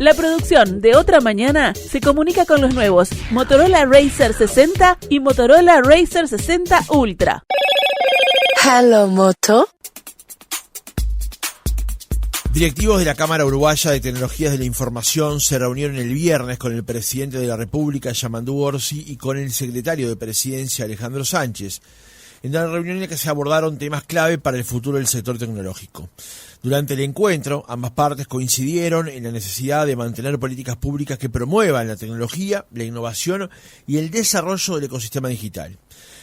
La producción de Otra Mañana se comunica con los nuevos Motorola Razr 60 y Motorola Razr 60 Ultra. Hello, Moto. Directivos de la Cámara Uruguaya de Tecnologías de la Información se reunieron el viernes con el presidente de la República, Yamandú Orsi, y con el secretario de Presidencia, Alejandro Sánchez, en la reunión en la que se abordaron temas clave para el futuro del sector tecnológico. Durante el encuentro, ambas partes coincidieron en la necesidad de mantener políticas públicas que promuevan la tecnología, la innovación y el desarrollo del ecosistema digital.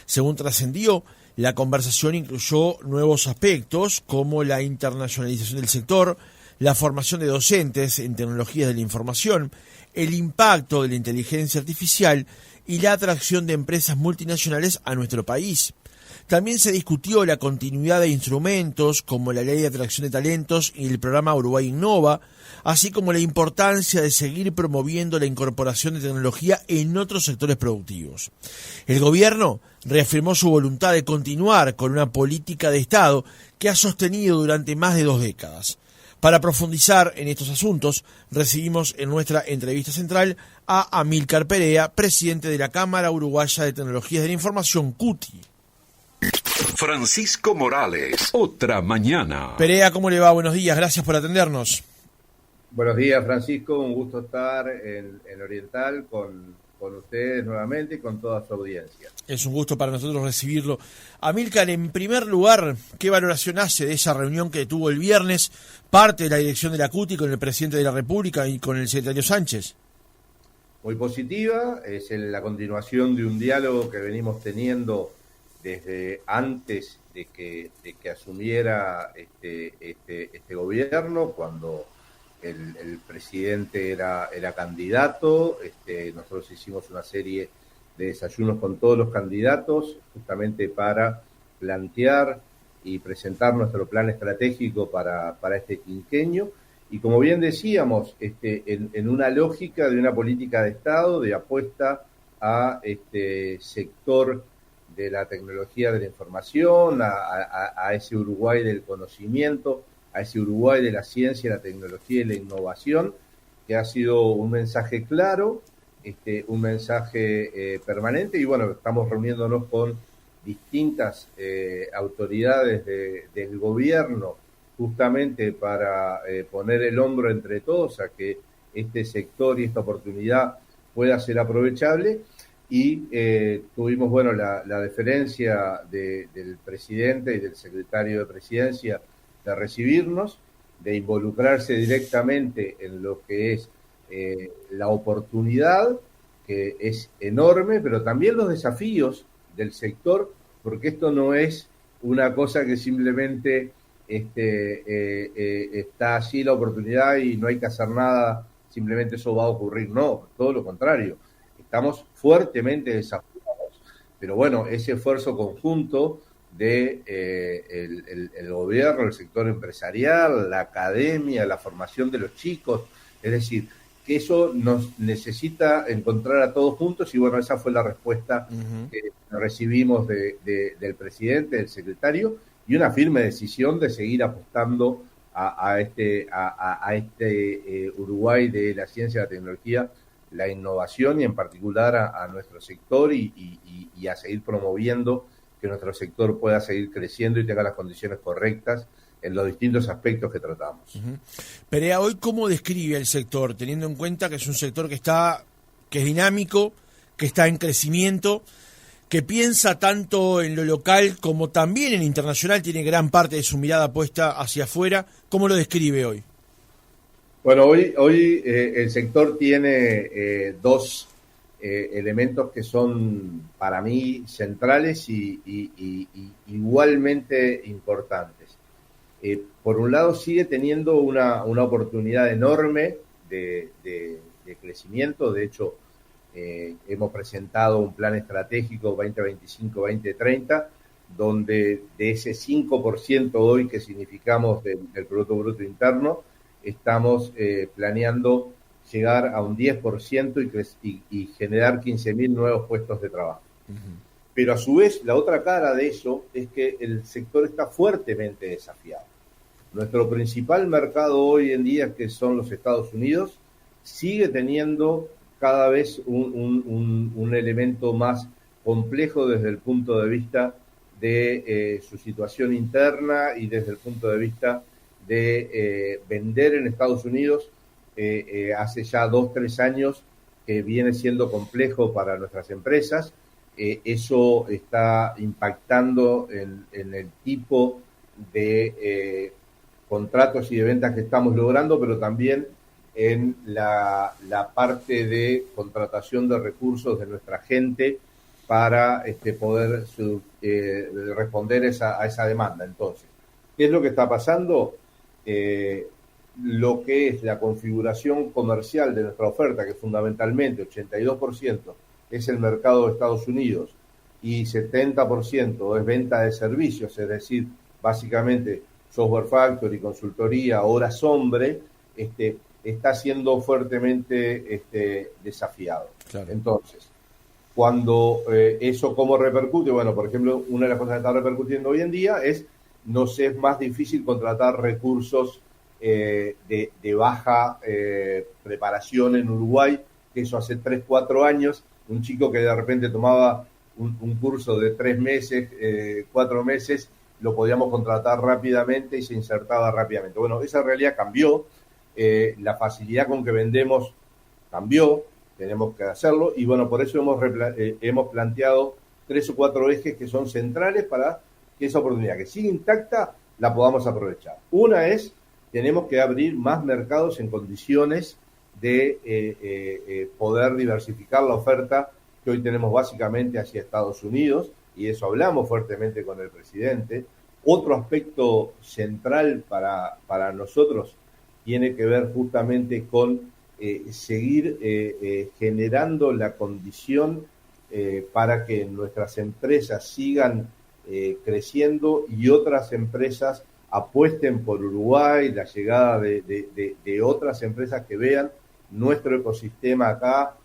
Según trascendió, la conversación incluyó nuevos aspectos como la internacionalización del sector, la formación de docentes en tecnologías de la información, el impacto de la inteligencia artificial y la atracción de empresas multinacionales a nuestro país. También se discutió la continuidad de instrumentos como la Ley de Atracción de Talentos y el programa Uruguay Innova, así como la importancia de seguir promoviendo la incorporación de tecnología en otros sectores productivos. El gobierno reafirmó su voluntad de continuar con una política de Estado que ha sostenido durante más de 2 décadas. Para profundizar en estos asuntos, recibimos en nuestra entrevista central a Amílcar Perea, presidente de la Cámara Uruguaya de Tecnologías de la Información, CUTI. Francisco Morales, Otra Mañana. Perea, ¿cómo le va? Buenos días, gracias por atendernos. Buenos días, Francisco, un gusto estar en Oriental con ustedes nuevamente y con toda su audiencia. Es un gusto para nosotros recibirlo. Amílcar, en primer lugar, ¿qué valoración hace de esa reunión que tuvo el viernes parte de la dirección de la CUTI con el presidente de la República y con el secretario Sánchez? Muy positiva, es la continuación de un diálogo que venimos teniendo desde antes de que asumiera este gobierno, cuando el presidente era candidato. Nosotros hicimos una serie de desayunos con todos los candidatos justamente para plantear y presentar nuestro plan estratégico para este quinquenio, y como bien decíamos, en una lógica de una política de Estado de apuesta a este sector de la tecnología de la información, a ese Uruguay del conocimiento, a ese Uruguay de la ciencia, la tecnología y la innovación, que ha sido un mensaje claro, un mensaje permanente, y bueno, estamos reuniéndonos con distintas autoridades del gobierno justamente para poner el hombro entre todos a que este sector y esta oportunidad pueda ser aprovechable. Y tuvimos, bueno, la deferencia del presidente y del secretario de Presidencia de recibirnos, de involucrarse directamente en lo que es la oportunidad, que es enorme, pero también los desafíos del sector, porque esto no es una cosa que simplemente está allí la oportunidad y no hay que hacer nada, simplemente eso va a ocurrir. No, todo lo contrario. Estamos fuertemente desafiados, pero bueno, ese esfuerzo conjunto de el gobierno, el sector empresarial, la academia, la formación de los chicos, es decir, que eso nos necesita encontrar a todos juntos, y bueno, esa fue la respuesta que recibimos del presidente, del secretario, y una firme decisión de seguir apostando a este Uruguay de la ciencia y la tecnología, la innovación, y en particular a nuestro sector, y a seguir promoviendo que nuestro sector pueda seguir creciendo y tenga las condiciones correctas en los distintos aspectos que tratamos. Perea, hoy, ¿cómo describe el sector, teniendo en cuenta que es un sector que es dinámico, que está en crecimiento, que piensa tanto en lo local como también en internacional, tiene gran parte de su mirada puesta hacia afuera? ¿Cómo lo describe hoy? Bueno, hoy el sector tiene 2 elementos que son para mí centrales y igualmente importantes. Por un lado, sigue teniendo una oportunidad enorme de crecimiento. De hecho, hemos presentado un plan estratégico 2025-2030, donde de ese 5% hoy que significamos del Producto Bruto Interno, estamos planeando llegar a un 10% y generar 15.000 nuevos puestos de trabajo. Pero a su vez, la otra cara de eso es que el sector está fuertemente desafiado. Nuestro principal mercado hoy en día, que son los Estados Unidos, sigue teniendo cada vez un elemento más complejo desde el punto de vista de su situación interna y desde el punto de vista de vender en Estados Unidos. Hace ya 2-3 años que viene siendo complejo para nuestras empresas. Eso está impactando en el tipo de contratos y de ventas que estamos logrando, pero también en la parte de contratación de recursos de nuestra gente para poder responder a esa demanda. Entonces, ¿qué es lo que está pasando? Lo que es la configuración comercial de nuestra oferta, que fundamentalmente 82% es el mercado de Estados Unidos y 70% es venta de servicios, es decir, básicamente software factory, consultoría, horas hombre, está siendo fuertemente desafiado. Claro. Entonces, cuando eso cómo repercute, bueno, por ejemplo, una de las cosas que está repercutiendo hoy en día es, nos es más difícil contratar recursos de baja preparación en Uruguay, que eso hace 3-4 años, un chico que de repente tomaba un curso de 3 meses, 4 meses, lo podíamos contratar rápidamente y se insertaba rápidamente. Bueno, esa realidad cambió, la facilidad con que vendemos cambió, tenemos que hacerlo, y bueno, por eso hemos planteado 3 o 4 ejes que son centrales para que esa oportunidad que sigue intacta la podamos aprovechar. Una es, tenemos que abrir más mercados en condiciones de poder diversificar la oferta que hoy tenemos básicamente hacia Estados Unidos, y eso hablamos fuertemente con el presidente. Otro aspecto central para nosotros tiene que ver justamente con seguir generando la condición para que nuestras empresas sigan creciendo y otras empresas apuesten por Uruguay, la llegada de otras empresas que vean nuestro ecosistema acá.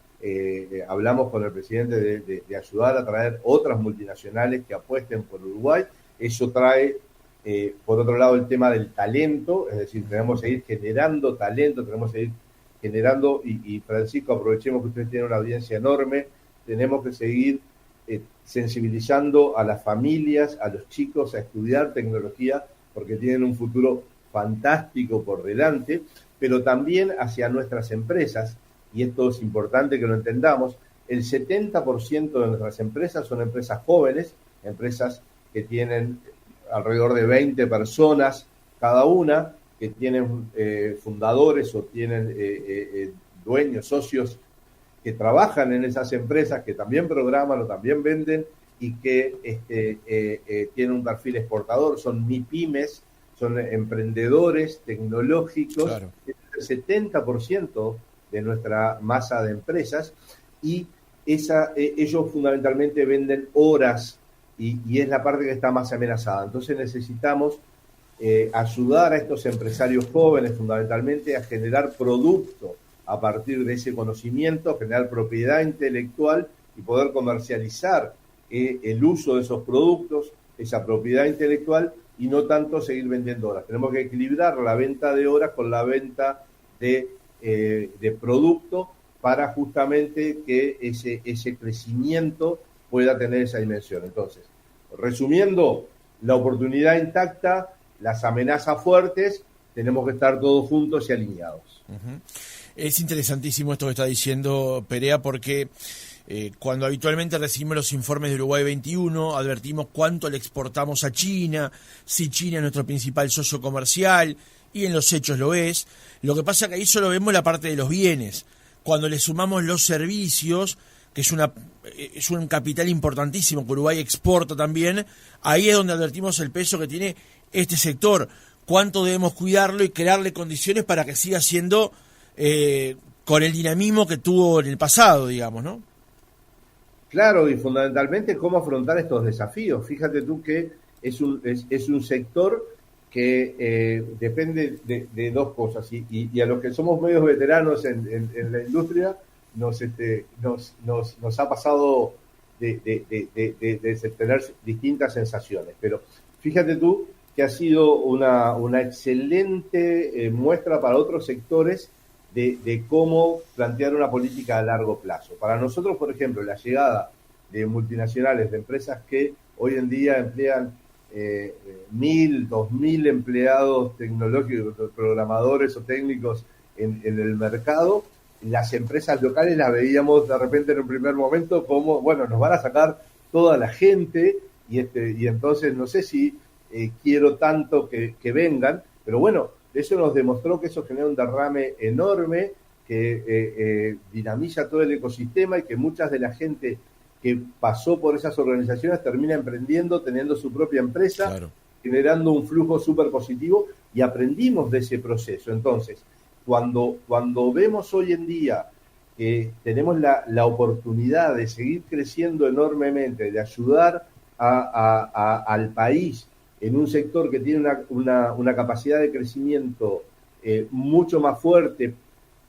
Hablamos con el presidente de ayudar a traer otras multinacionales que apuesten por Uruguay. Eso trae, por otro lado, el tema del talento, es decir, tenemos que seguir generando talento, tenemos que seguir generando, y Francisco, aprovechemos que ustedes tienen una audiencia enorme, tenemos que seguir sensibilizando a las familias, a los chicos a estudiar tecnología, porque tienen un futuro fantástico por delante, pero también hacia nuestras empresas, y esto es importante que lo entendamos, el 70% de nuestras empresas son empresas jóvenes, empresas que tienen alrededor de 20 personas cada una, que tienen fundadores o tienen dueños, socios que trabajan en esas empresas, que también programan o también venden y que tienen un perfil exportador, son MIPYMES, son emprendedores tecnológicos, claro. Es el 70% de nuestra masa de empresas, y ellos fundamentalmente venden horas y es la parte que está más amenazada. Entonces necesitamos ayudar a estos empresarios jóvenes fundamentalmente a generar producto a partir de ese conocimiento, generar propiedad intelectual y poder comercializar el uso de esos productos, esa propiedad intelectual, y no tanto seguir vendiendo horas. Tenemos que equilibrar la venta de horas con la venta de producto para justamente que ese crecimiento pueda tener esa dimensión. Entonces, resumiendo, la oportunidad intacta, las amenazas fuertes, tenemos que estar todos juntos y alineados. Uh-huh. Es interesantísimo esto que está diciendo Perea, porque cuando habitualmente recibimos los informes de Uruguay 21, advertimos cuánto le exportamos a China, si China es nuestro principal socio comercial, y en los hechos lo es. Lo que pasa es que ahí solo vemos la parte de los bienes. Cuando le sumamos los servicios, que es un capital importantísimo que Uruguay exporta también, ahí es donde advertimos el peso que tiene este sector. Cuánto debemos cuidarlo y crearle condiciones para que siga siendo con el dinamismo que tuvo en el pasado, digamos, ¿no? Claro, y fundamentalmente cómo afrontar estos desafíos. Fíjate tú que es un sector que depende de dos cosas, y a los que somos medios veteranos en la industria nos ha pasado de tener distintas sensaciones. Pero fíjate tú que ha sido una excelente muestra para otros sectores de cómo plantear una política a largo plazo. Para nosotros, por ejemplo, la llegada de multinacionales, de empresas que hoy en día emplean 1.000, 2.000 empleados tecnológicos, programadores o técnicos en el mercado, las empresas locales las veíamos de repente en un primer momento como, bueno, nos van a sacar toda la gente y entonces no sé si quiero tanto que vengan, pero bueno, eso nos demostró que eso genera un derrame enorme que dinamiza todo el ecosistema y que muchas de la gente que pasó por esas organizaciones termina emprendiendo, teniendo su propia empresa, claro, generando un flujo súper positivo, y aprendimos de ese proceso. Entonces, cuando vemos hoy en día que tenemos la oportunidad de seguir creciendo enormemente, de ayudar al país en un sector que tiene una capacidad de crecimiento mucho más fuerte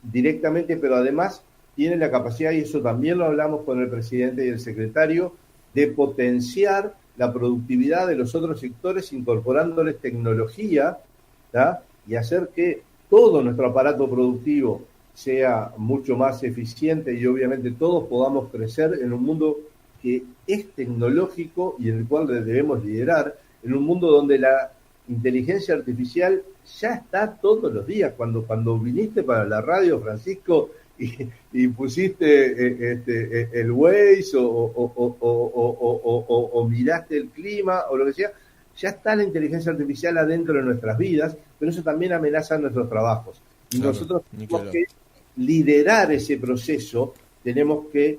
directamente, pero además tiene la capacidad, y eso también lo hablamos con el presidente y el secretario, de potenciar la productividad de los otros sectores incorporándoles tecnología, ¿tá? Y hacer que todo nuestro aparato productivo sea mucho más eficiente y obviamente todos podamos crecer en un mundo que es tecnológico y en el cual debemos liderar, en un mundo donde la inteligencia artificial ya está todos los días. Cuando viniste para la radio, Francisco, y pusiste el Waze o miraste el clima o lo que sea, ya está la inteligencia artificial adentro de nuestras vidas, pero eso también amenaza nuestros trabajos. Y claro, nosotros tenemos que liderar ese proceso, tenemos que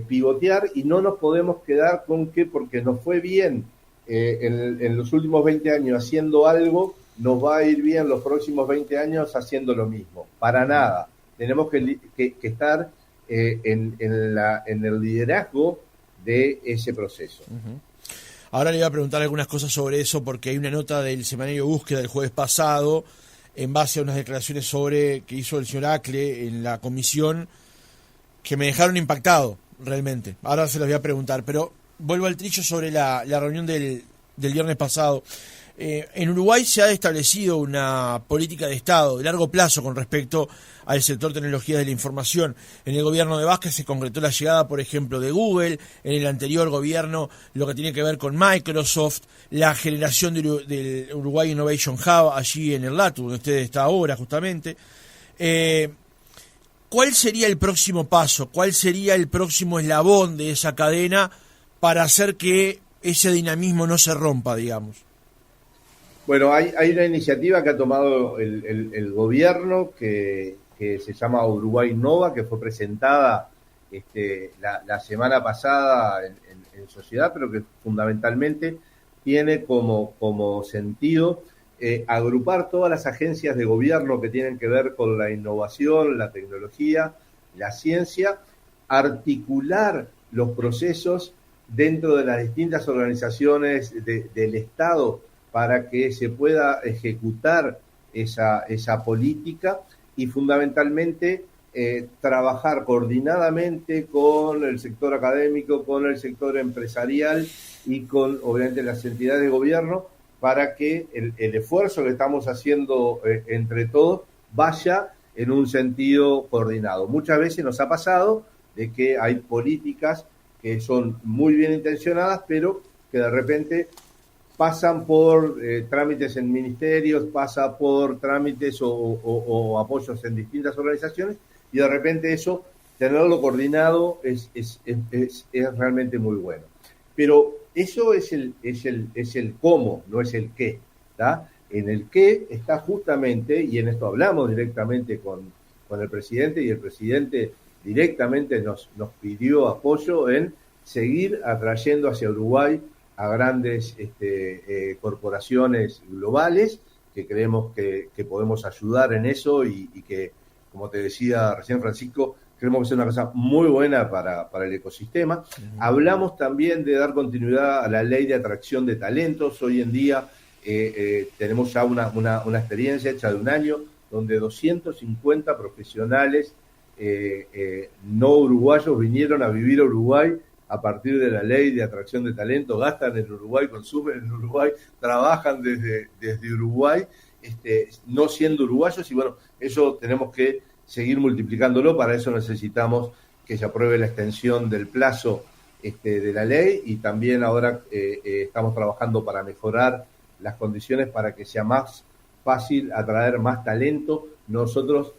pivotear y no nos podemos quedar con que porque nos fue bien en los últimos 20 años haciendo algo, nos va a ir bien los próximos 20 años haciendo lo mismo. Para nada. Tenemos que estar en el liderazgo de ese proceso. Uh-huh. Ahora le voy a preguntar algunas cosas sobre eso, porque hay una nota del semanario Búsqueda del jueves pasado, en base a unas declaraciones que hizo el señor Acle en la comisión, que me dejaron impactado, realmente. Ahora se los voy a preguntar, pero vuelvo al trillo sobre la reunión del viernes pasado. En Uruguay se ha establecido una política de Estado de largo plazo con respecto al sector tecnologías de la información. En el gobierno de Vázquez se concretó la llegada, por ejemplo, de Google. En el anterior gobierno, lo que tiene que ver con Microsoft, la generación del Uruguay Innovation Hub allí en el LATU, donde usted está ahora justamente. ¿Cuál sería el próximo paso? ¿Cuál sería el próximo eslabón de esa cadena para hacer que ese dinamismo no se rompa, digamos? Bueno, hay una iniciativa que ha tomado el gobierno que se llama Uruguay Innova, que fue presentada la semana pasada en sociedad, pero que fundamentalmente tiene como sentido agrupar todas las agencias de gobierno que tienen que ver con la innovación, la tecnología, la ciencia, articular los procesos dentro de las distintas organizaciones del Estado para que se pueda ejecutar esa política y fundamentalmente trabajar coordinadamente con el sector académico, con el sector empresarial y con, obviamente, las entidades de gobierno para que el esfuerzo que estamos haciendo entre todos vaya en un sentido coordinado. Muchas veces nos ha pasado de que hay políticas que son muy bien intencionadas, pero que de repente pasan por trámites en ministerios, pasa por trámites o apoyos en distintas organizaciones, y de repente eso, tenerlo coordinado es realmente muy bueno. Pero eso es el cómo, no es el qué, ¿tá? En el qué está justamente, y en esto hablamos directamente con el presidente, y el presidente directamente nos pidió apoyo en seguir atrayendo hacia Uruguay a grandes corporaciones globales, que creemos que podemos ayudar en eso y que, como te decía recién, Francisco, creemos que es una cosa muy buena para el ecosistema. Uh-huh. Hablamos también de dar continuidad a la ley de atracción de talentos. Hoy en día tenemos ya una experiencia hecha de un año, donde 250 profesionales no uruguayos vinieron a vivir a Uruguay a partir de la ley de atracción de talento, gastan en Uruguay, consumen en Uruguay, trabajan desde Uruguay, no siendo uruguayos, y bueno, eso tenemos que seguir multiplicándolo. Para eso necesitamos que se apruebe la extensión del plazo de la ley, y también ahora estamos trabajando para mejorar las condiciones para que sea más fácil atraer más talento. Nosotros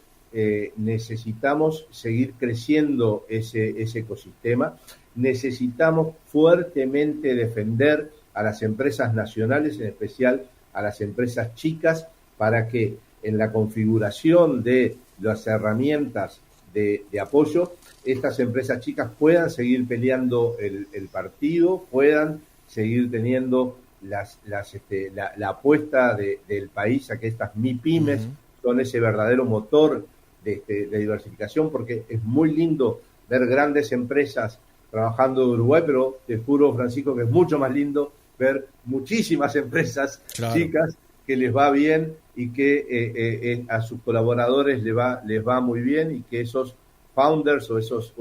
necesitamos seguir creciendo ese ecosistema. Necesitamos fuertemente defender a las empresas nacionales, en especial a las empresas chicas, para que en la configuración de las herramientas de apoyo, estas empresas chicas puedan seguir peleando el partido, puedan seguir teniendo la apuesta del país a que estas MIPYMES son ese verdadero motor de diversificación, porque es muy lindo ver grandes empresas trabajando en Uruguay, pero te juro, Francisco, que es mucho más lindo ver muchísimas empresas chicas que les va bien y que a sus colaboradores les va muy bien, y que esos founders o esos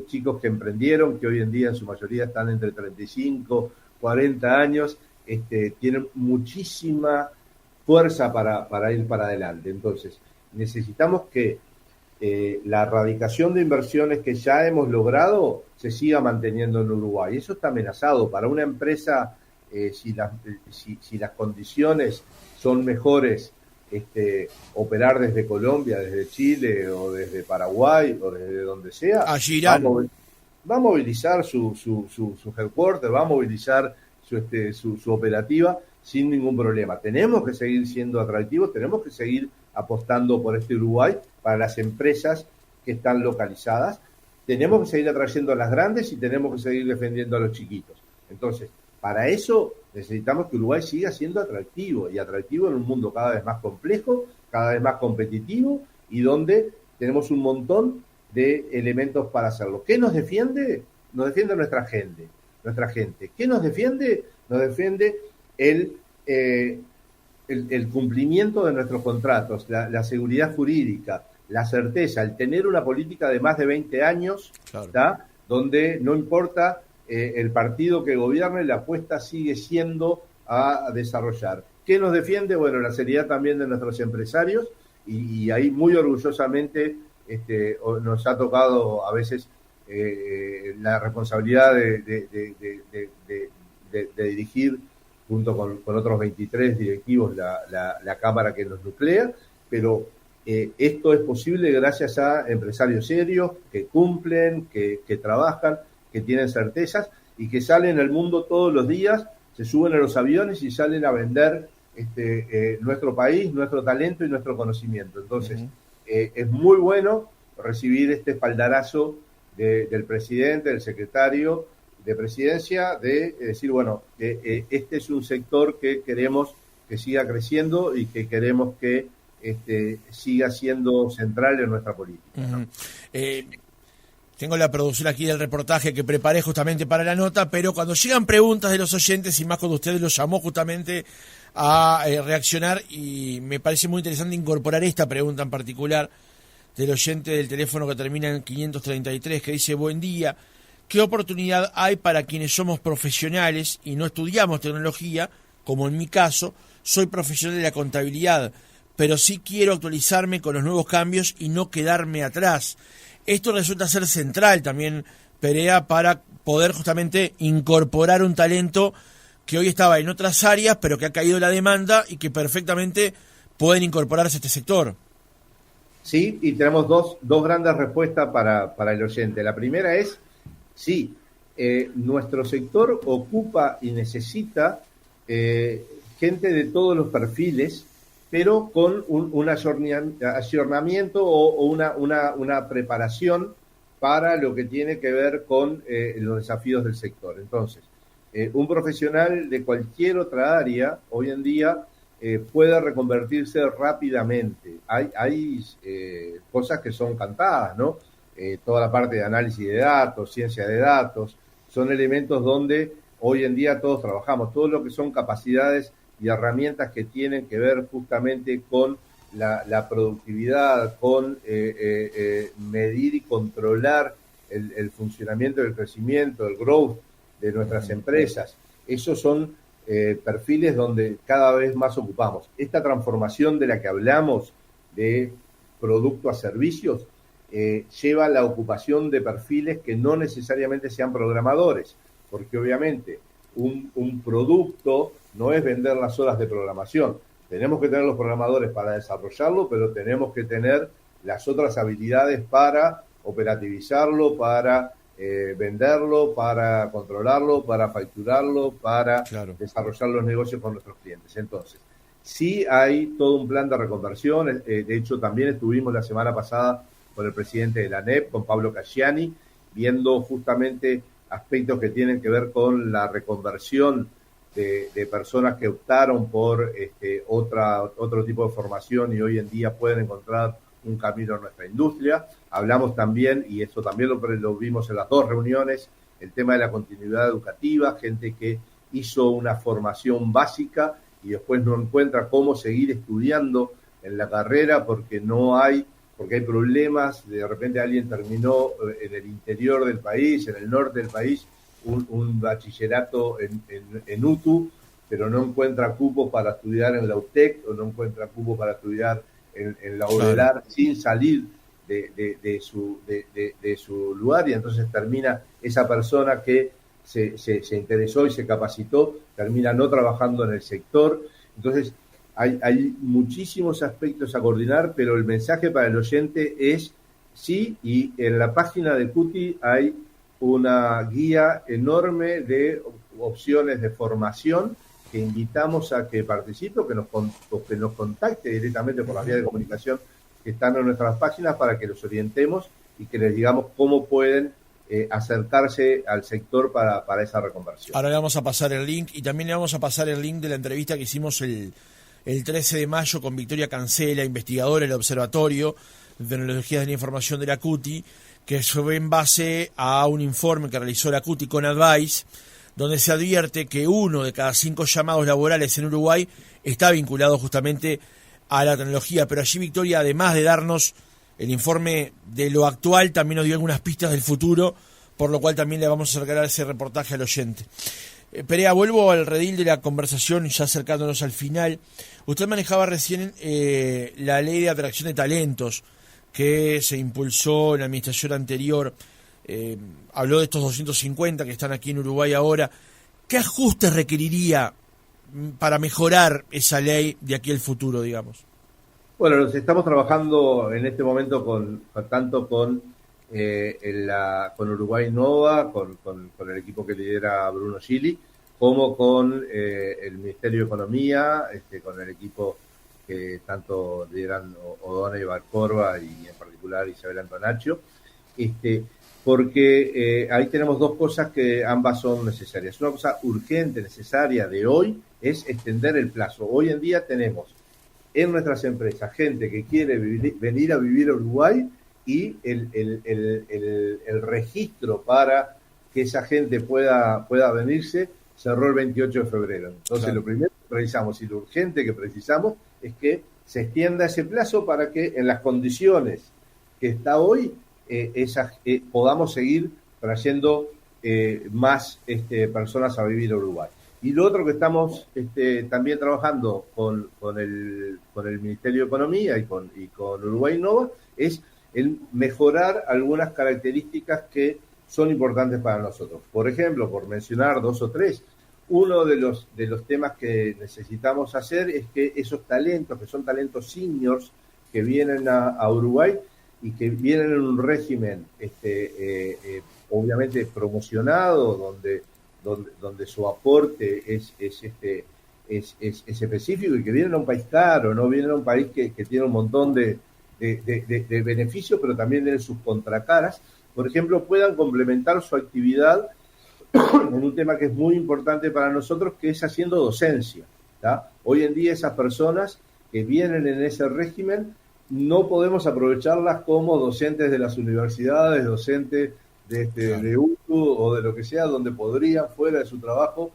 chicos que emprendieron, que hoy en día en su mayoría están entre 35, 40 años, tienen muchísima fuerza para ir para adelante. Entonces, necesitamos que la erradicación de inversiones que ya hemos logrado se siga manteniendo en Uruguay. Eso está amenazado. Para una empresa, si las condiciones son mejores, operar desde Colombia, desde Chile o desde Paraguay o desde donde sea, va a movilizar su headquarter, va a movilizar su operativa sin ningún problema. Tenemos que seguir siendo atractivos, tenemos que seguir apostando por Uruguay para las empresas que están localizadas. Tenemos que seguir atrayendo a las grandes y tenemos que seguir defendiendo a los chiquitos. Entonces, para eso necesitamos que Uruguay siga siendo atractivo, y atractivo en un mundo cada vez más complejo, cada vez más competitivo, y donde tenemos un montón de elementos para hacerlo. ¿Qué nos defiende? Nos defiende nuestra gente. ¿Qué nos defiende? Nos defiende el cumplimiento de nuestros contratos, la seguridad jurídica, la certeza, el tener una política de más de 20 años, donde no importa el partido que gobierne, la apuesta sigue siendo a desarrollar. ¿Qué nos defiende? Bueno, la seriedad también de nuestros empresarios, y ahí muy orgullosamente nos ha tocado a veces la responsabilidad de dirigir junto con otros 23 directivos la Cámara que nos nuclea, pero esto es posible gracias a empresarios serios que cumplen, que trabajan, que tienen certezas y que salen al mundo todos los días, se suben a los aviones y salen a vender nuestro país, nuestro talento y nuestro conocimiento. Entonces, es muy bueno recibir este espaldarazo del presidente, del secretario de Presidencia, de decir, bueno, este es un sector que queremos que siga creciendo y que queremos que siga siendo central en nuestra política, ¿no? Tengo la producción aquí del reportaje que preparé justamente para la nota, pero cuando llegan preguntas de los oyentes, y más cuando usted los llamó justamente a reaccionar, y me parece muy interesante incorporar esta pregunta en particular del oyente del teléfono que termina en 533, que dice: buen día, ¿qué oportunidad hay para quienes somos profesionales y no estudiamos tecnología? Como en mi caso, soy profesional de la contabilidad, pero sí quiero actualizarme con los nuevos cambios y no quedarme atrás. Esto resulta ser central también, Perea, para poder justamente incorporar un talento que hoy estaba en otras áreas, pero que ha caído la demanda y que perfectamente pueden incorporarse a este sector. Sí, y tenemos dos grandes respuestas para el oyente. La primera es, sí, nuestro sector ocupa y necesita gente de todos los perfiles, pero con un ayornamiento o una preparación para lo que tiene que ver con los desafíos del sector. Entonces, un profesional de cualquier otra área hoy en día puede reconvertirse rápidamente. Hay cosas que son cantadas, ¿no? Toda la parte de análisis de datos, ciencia de datos, son elementos donde hoy en día todos trabajamos. Todo lo que son capacidades y herramientas que tienen que ver justamente con la productividad, con medir y controlar el funcionamiento, el crecimiento, el growth de nuestras empresas. Esos son perfiles donde cada vez más ocupamos. Esta transformación de la que hablamos, de producto a servicios, lleva la ocupación de perfiles que no necesariamente sean programadores, porque obviamente un producto no es vender las horas de programación. Tenemos que tener los programadores para desarrollarlo, pero tenemos que tener las otras habilidades para operativizarlo, para venderlo, para controlarlo, para facturarlo, para desarrollar los negocios con nuestros clientes. Entonces, sí hay todo un plan de reconversión. De hecho, también estuvimos la semana pasada con el presidente de la ANEP, con Pablo Casciani, viendo justamente aspectos que tienen que ver con la reconversión de personas que optaron por otro tipo de formación y hoy en día pueden encontrar un camino en nuestra industria. Hablamos también, y eso también lo vimos en las dos reuniones, el tema de la continuidad educativa, gente que hizo una formación básica y después no encuentra cómo seguir estudiando en la carrera porque hay problemas, de repente alguien terminó en el interior del país, en el norte del país, un bachillerato en UTU, pero no encuentra cupos para estudiar en la UTEC o no encuentra cupos para estudiar en la UDELAR sin salir de su lugar, y entonces termina esa persona que se interesó y se capacitó, termina no trabajando en el sector. Entonces hay muchísimos aspectos a coordinar, pero el mensaje para el oyente es sí, y en la página de CUTI hay una guía enorme de opciones de formación que invitamos a que participe o que nos contacte directamente por las vías de comunicación que están en nuestras páginas para que los orientemos y que les digamos cómo pueden acercarse al sector para esa reconversión. Ahora le vamos a pasar el link y también le vamos a pasar el link de la entrevista que hicimos el 13 de mayo con Victoria Cancela, investigadora del Observatorio de Tecnologías de la Información de la CUTI, que fue en base a un informe que realizó la CUTI con Advice, donde se advierte que 1 de cada 5 llamados laborales en Uruguay está vinculado justamente a la tecnología. Pero allí Victoria, además de darnos el informe de lo actual, también nos dio algunas pistas del futuro, por lo cual también le vamos a acercar ese reportaje al oyente. Perea, vuelvo al redil de la conversación, ya acercándonos al final. Usted manejaba recién la ley de atracción de talentos que se impulsó en la administración anterior. Habló de estos 250 que están aquí en Uruguay ahora. ¿Qué ajustes requeriría para mejorar esa ley de aquí al futuro, digamos? Bueno, nos estamos trabajando en este momento tanto con Uruguay Nova, con el equipo que lidera Bruno Gili, como con el Ministerio de Economía, con el equipo que tanto lideran Odona y Barcorba y en particular Isabel Antonaccio, porque ahí tenemos dos cosas que ambas son necesarias. Una cosa urgente, necesaria de hoy, es extender el plazo. Hoy en día tenemos en nuestras empresas gente que quiere venir a vivir a Uruguay y el registro para que esa gente pueda venirse cerró el 28 de febrero. Entonces, claro, lo primero que precisamos y lo urgente que precisamos es que se extienda ese plazo para que en las condiciones que está hoy podamos seguir trayendo más personas a vivir a Uruguay. Y lo otro que estamos también trabajando con el Ministerio de Economía y con Uruguay Nova es el mejorar algunas características que son importantes para nosotros. Por ejemplo, por mencionar 2 o 3, uno de los temas que necesitamos hacer es que esos talentos, que son talentos seniors, que vienen a Uruguay y que vienen en un régimen obviamente promocionado, donde su aporte es específico y que vienen a un país caro, no vienen a un país que tiene un montón de beneficios, pero también tienen sus contracaras, por ejemplo, puedan complementar su actividad en un tema que es muy importante para nosotros, que es haciendo docencia, ¿tá? Hoy en día esas personas que vienen en ese régimen no podemos aprovecharlas como docentes de las universidades, docentes de UTU o de lo que sea, donde podrían, fuera de su trabajo,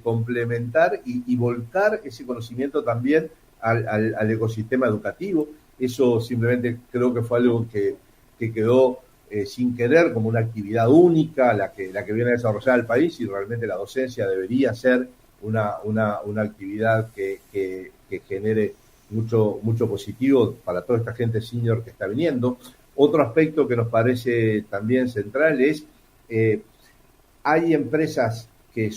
complementar y volcar ese conocimiento también al ecosistema educativo. Eso simplemente creo que fue algo que quedó sin querer como una actividad única, la que viene a desarrollar el país, y realmente la docencia debería ser una actividad que genere mucho positivo para toda esta gente senior que está viniendo. Otro aspecto que nos parece también central es, hay empresas que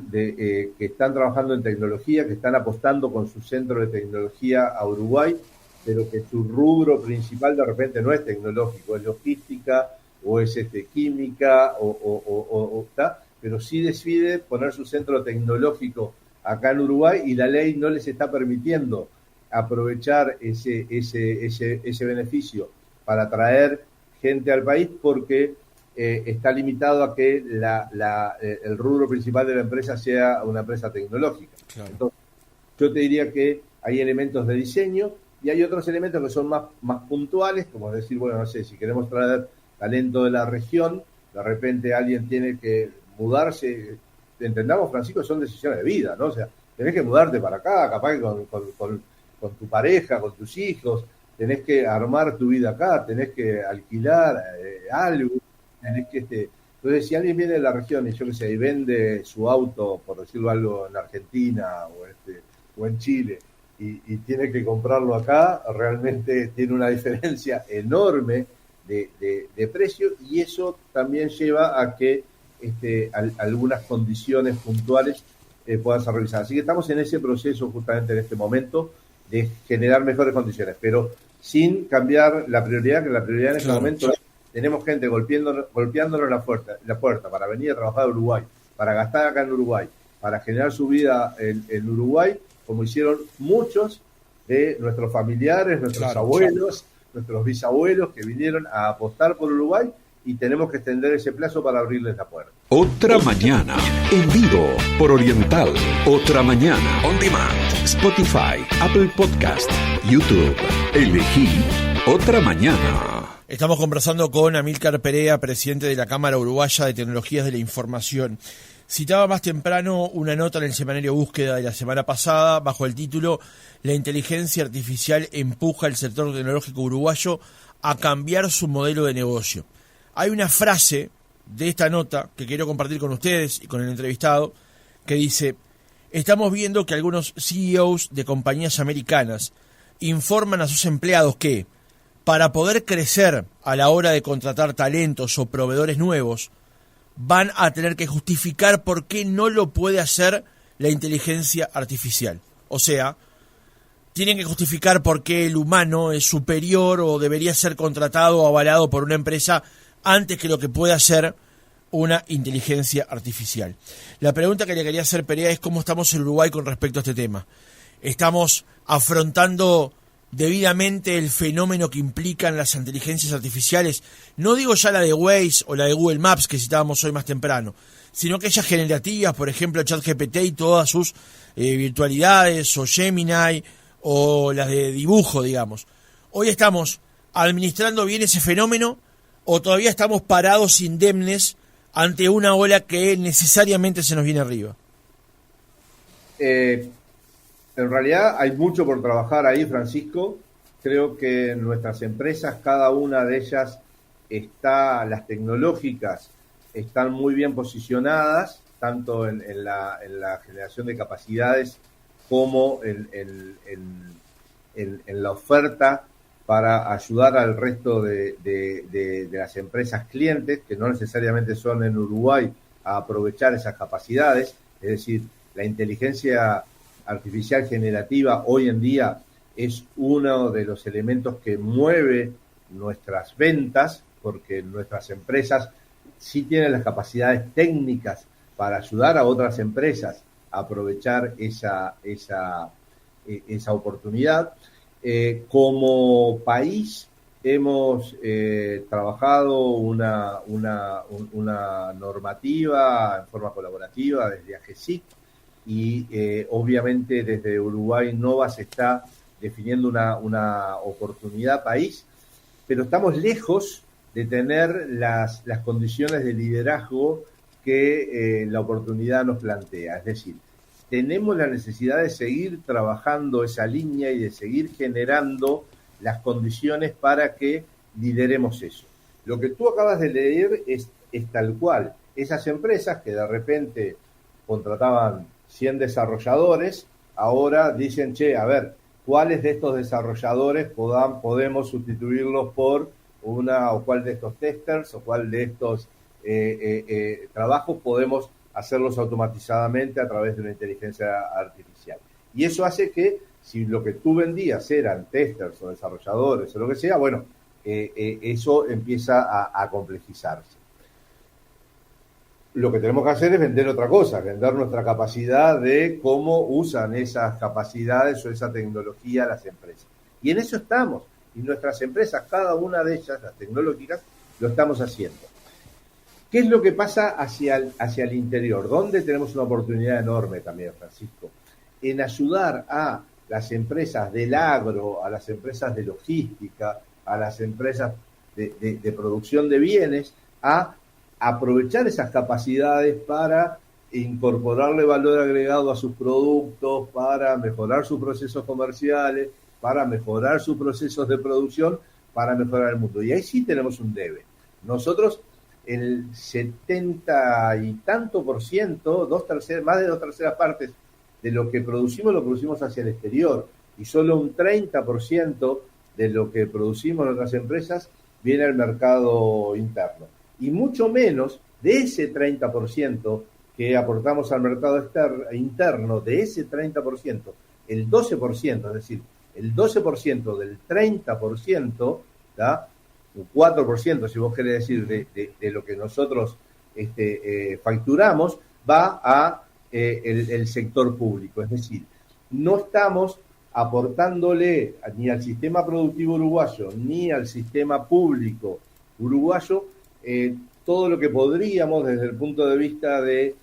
que están trabajando en tecnología, que están apostando con su centro de tecnología a Uruguay, pero que su rubro principal de repente no es tecnológico, es logística o es química pero sí decide poner su centro tecnológico acá en Uruguay y la ley no les está permitiendo aprovechar ese beneficio para traer gente al país porque está limitado a que el rubro principal de la empresa sea una empresa tecnológica. Claro. Entonces, yo te diría que hay elementos de diseño y hay otros elementos que son más puntuales, como decir, bueno, no sé, si queremos traer talento de la región, de repente alguien tiene que mudarse, entendamos, Francisco, son decisiones de vida, ¿no? O sea, tenés que mudarte para acá, capaz que con tu pareja, con tus hijos, tenés que armar tu vida acá, tenés que alquilar algo, tenés que entonces si alguien viene de la región y yo qué sé, y vende su auto, por decirlo algo, en Argentina o en Chile, y tiene que comprarlo acá, realmente tiene una diferencia enorme de precio, y eso también lleva a que algunas condiciones puntuales puedan ser revisadas. Así que estamos en ese proceso justamente en este momento de generar mejores condiciones, pero sin cambiar la prioridad, que la prioridad en este momento es, tenemos gente golpeándonos la puerta para venir a trabajar a Uruguay, para gastar acá en Uruguay, para generar su vida en Uruguay, como hicieron muchos de nuestros familiares, nuestros abuelos, nuestros bisabuelos que vinieron a apostar por Uruguay, y tenemos que extender ese plazo para abrirles la puerta. Otra mañana, en vivo, por Oriental. Otra mañana, on demand. Spotify, Apple Podcast, YouTube. Elegí Otra Mañana. Estamos conversando con Amílcar Perea, presidente de la Cámara Uruguaya de Tecnologías de la Información. Citaba más temprano una nota en el semanario Búsqueda de la semana pasada bajo el título "La inteligencia artificial empuja al sector tecnológico uruguayo a cambiar su modelo de negocio". Hay una frase de esta nota que quiero compartir con ustedes y con el entrevistado que dice: "Estamos viendo que algunos CEOs de compañías americanas informan a sus empleados que, para poder crecer a la hora de contratar talentos o proveedores nuevos, van a tener que justificar por qué no lo puede hacer la inteligencia artificial". O sea, tienen que justificar por qué el humano es superior o debería ser contratado o avalado por una empresa antes que lo que pueda hacer una inteligencia artificial. La pregunta que le quería hacer, Perea, es cómo estamos en Uruguay con respecto a este tema. ¿Estamos afrontando debidamente el fenómeno que implican las inteligencias artificiales? No digo ya la de Waze o la de Google Maps que citábamos hoy más temprano, sino aquellas generativas, por ejemplo ChatGPT y todas sus virtualidades, o Gemini, o las de dibujo, digamos. ¿Hoy estamos administrando bien ese fenómeno o todavía estamos parados indemnes ante una ola que necesariamente se nos viene arriba? En realidad hay mucho por trabajar ahí, Francisco. Creo que nuestras empresas, cada una de ellas las tecnológicas, están muy bien posicionadas, tanto en la generación de capacidades como en la oferta para ayudar al resto de las empresas clientes, que no necesariamente son en Uruguay, a aprovechar esas capacidades. Es decir, la inteligencia artificial generativa hoy en día es uno de los elementos que mueve nuestras ventas, porque nuestras empresas sí tienen las capacidades técnicas para ayudar a otras empresas a aprovechar esa oportunidad. Como país hemos trabajado una normativa en forma colaborativa desde AGESIC, y obviamente desde Uruguay Nova se está definiendo una oportunidad país, pero estamos lejos de tener las condiciones de liderazgo que la oportunidad nos plantea. Es decir, tenemos la necesidad de seguir trabajando esa línea y de seguir generando las condiciones para que lideremos eso. Lo que tú acabas de leer es tal cual. Esas empresas que de repente contrataban 100 desarrolladores, ahora dicen, che, a ver, cuáles de estos desarrolladores podemos sustituirlos por o cuál de estos testers o cuál de estos trabajos podemos hacerlos automatizadamente a través de una inteligencia artificial. Y eso hace que, si lo que tú vendías eran testers o desarrolladores o lo que sea, bueno, eso empieza a complejizarse. Lo que tenemos que hacer es vender otra cosa, vender nuestra capacidad de cómo usan esas capacidades o esa tecnología las empresas. Y en eso estamos. Y nuestras empresas, cada una de ellas, las tecnológicas, lo estamos haciendo. ¿Qué es lo que pasa hacia el interior? ¿Dónde tenemos una oportunidad enorme también, Francisco? En ayudar a las empresas del agro, a las empresas de logística, a las empresas de producción de bienes, a aprovechar esas capacidades para incorporarle valor agregado a sus productos, para mejorar sus procesos comerciales, para mejorar sus procesos de producción, para mejorar el mundo. Y ahí sí tenemos un debe. Nosotros, el 70 y tanto por ciento, más de 2/3 partes de lo que producimos, lo producimos hacia el exterior. Y solo un 30% de lo que producimos en otras empresas viene al mercado interno. Y mucho menos de ese 30% que aportamos al mercado interno, de ese 30%, el 12%, es decir, el 12% del 30%, ¿tá? Un 4%, si vos querés decir, de lo que nosotros facturamos, va a el sector público. Es decir, no estamos aportándole ni al sistema productivo uruguayo, ni al sistema público uruguayo, todo lo que podríamos desde el punto de vista de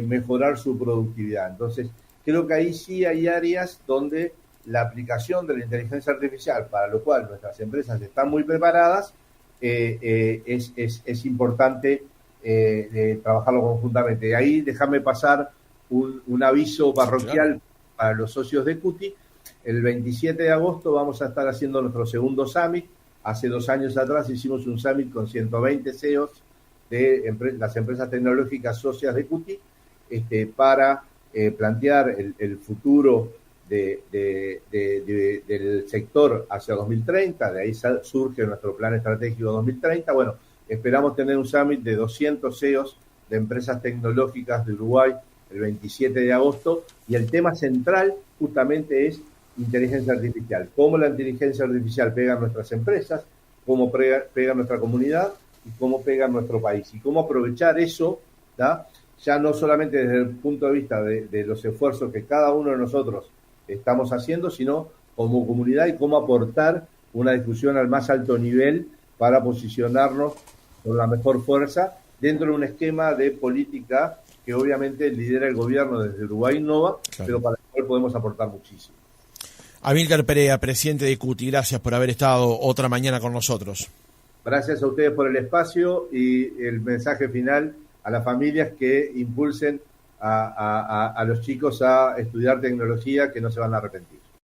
mejorar su productividad. Entonces, creo que ahí sí hay áreas donde la aplicación de la inteligencia artificial, para lo cual nuestras empresas están muy preparadas, es importante trabajarlo conjuntamente. Ahí déjame pasar un aviso parroquial para los socios de CUTI. El 27 de agosto vamos a estar haciendo nuestro segundo summit. Hace 2 años atrás hicimos un summit con 120 CEOs de las empresas tecnológicas socias de CUTI para plantear el futuro del sector hacia 2030. De ahí surge nuestro plan estratégico 2030. Bueno, esperamos tener un summit de 200 CEOs de empresas tecnológicas de Uruguay el 27 de agosto, y el tema central justamente es inteligencia artificial. Cómo la inteligencia artificial pega en nuestras empresas, cómo pega en nuestra comunidad y cómo pega en nuestro país. Y cómo aprovechar eso, ¿tá? Ya no solamente desde el punto de vista de los esfuerzos que cada uno de nosotros estamos haciendo, sino como comunidad, y cómo aportar una discusión al más alto nivel para posicionarnos con la mejor fuerza dentro de un esquema de política que obviamente lidera el gobierno desde Uruguay Innova, claro, pero para el cual podemos aportar muchísimo. Amílcar Perea, presidente de CUTI, gracias por haber estado otra mañana con nosotros. Gracias a ustedes por el espacio, y el mensaje final a las familias que impulsen a los chicos a estudiar tecnología, que no se van a arrepentir.